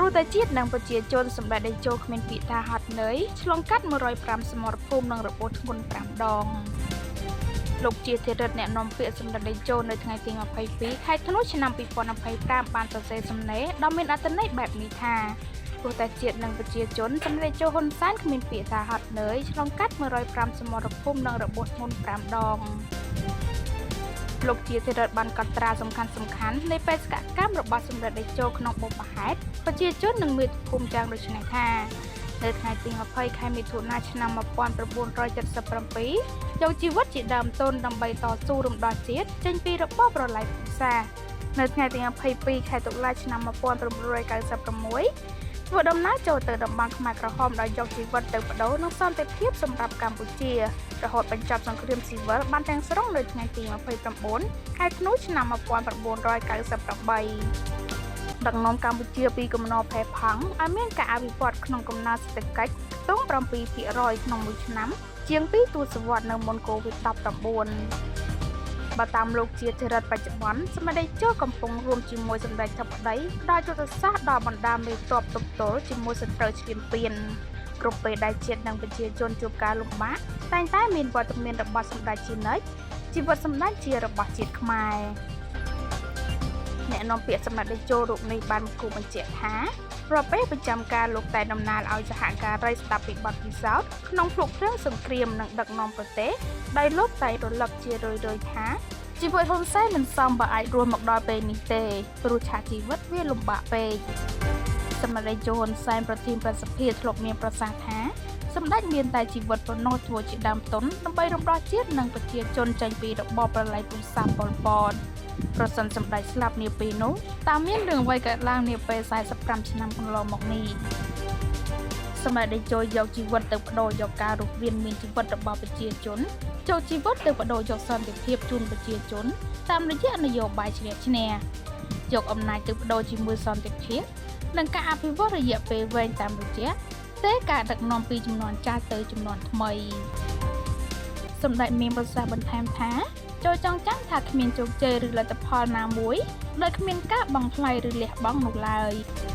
ព្រោះតែជាតិនិងប្រជាជនសម្រាប់ដេញចូលគ្មានពាក្យថាហត់នឿយឆ្លងកាត់105សមរភូមិនិងរបួសធ្ងន់5ដងលោកជាធិរិទ្ធអ្នកនាំពាក្យសម្រាប់ដេញចូលនៅថ្ងៃទី22ខែធ្នូឆ្នាំ2025បានសរសេរសំណេរដ៏មានអត្ថន័យបែបនេះថាព្រោះតែជាតិនិងប្រជាជនសម្រាប់ចូលហ៊ុនសែនគ្មានពាក្យថាហត់នឿយឆ្លងកាត់105សមរភូមិនិងរបួសធ្ងន់5ដងលោកជាធិរិទ្ធបានកត់ត្រាសំខាន់នៃបេសកកម្មរបស់សម្ដេចតេជោក្នុងបុព្វហេតុប្រជាជននិងមាតុភូមិយ៉ាងដូចនេះថានៅថ្ងៃទី20ខែមិថុនាឆ្នាំ1977យកជីវិតជាដើមទុនដើម្បីតស៊ូរំដោះជាតិចេញពីរបបប្រល័យពូជសាសន៍នៅថ្ងៃទី22ខែតុលាឆ្នាំ1996ធ្វើដំណើរចូលទៅតំបន់ខ្មែរក្រហមដោយយកជីវិតទៅបដូរនឹងសន្តិភាពសម្រាប់កម្ពុជារហូតបញ្ចប់សង្គ្រាមស៊ីវិលបានទាំងស្រុងនៅថ្ងៃទី29ខែធ្នូឆ្នាំ1998ដឹកនាំកម្ពុជាពីកំណរផេះផង់ឲ្យមានការអភិវឌ្ឍក្នុងកំណើតសេដ្ឋកិច្ចខ្ទង់ 7% ក្នុងមួយឆ្នាំជាង2ទសវត្សរ៍នៅមុនកូវីដ 19បើតាមលោកជាធិរិទ្ធបច្ចុប្បន្នសម្ដេចជោកំពុងរួមជាមួយសម្ដេចធិបតីដោយយុទ្ធសាស្ត្រដល់បណ្ដាមេទ័ពទប់ទល់ជាមួយសត្រូវឈ្លានពានគ្រប់ពេលដែលជាតិនិងប្រជាជនជួបការលំបាកតែងតែមានវត្តមានរបស់សម្ដេចជានិច្ចជីវិតសម្ដេចជារបស់ជាតិខ្មែរអ្នកនាំពាក្យសម្ដេចតេជោរូបនេះបានគូបញ្ជាក់ថាប្រពៃប្រចាំការលោកតែដំណើរឲ្យសហការីស្ដាប់ពីបទពិសោធន៍ក្នុងភ្លុកភ្លើងសង្គ្រាមនិងដឹកនាំប្រទេសដោយលោកតែរលឹកជារឿយៗថាជីវិតហ៊ុនសែនមិនសមបើអាចរស់មកដល់ពេលនេះទេព្រោះឆាកជីវិតវាលំបាកពេកសម្ដេចជោហ៊ុនសែនប្រធានប្រសិទ្ធិធ្លាប់មានប្រសាសន៍ថាសម្ដេចមានតែជីវិតប៉ុណ្ណោះធ្វើជាដើមទុនដើម្បីរំដោះជាតិនិងប្រជាជនចេញពីរបបប្រល័យពូជសាសន៍ប៉ុលពតប្រសិនសម្ដេចស្លាប់នាពេលនោះតើមានរឿងអ្វីកើតឡើងនាពេល45ឆ្នាំកន្លងមកនេះសម្ដេចតេជោយកជីវិតទៅបដូរយកការរស់រានមានជីវិតរបស់ប្រជាជនចូលជីវិតទៅបដូរយកសន្តិភាពជូនប្រជាជនតាមរយៈនយោបាយឈ្នះឈ្នះយកអំណាចទៅបដូរជាមួយសន្តិភាពនិងការអភិវឌ្ឍរយៈពេលវែងតាមរយៈតែការដឹកនាំពីជំនាន់ចាស់ទៅជំនាន់ថ្មីសម្ដេចមានប្រសាសន៍បន្ថែមថាចូលចងចាំថាគ្មានជោគជ័យឬលទ្ធផលណាមួយដោយគ្មានការបង់ថ្លៃឬលះបង់នោះឡើយ។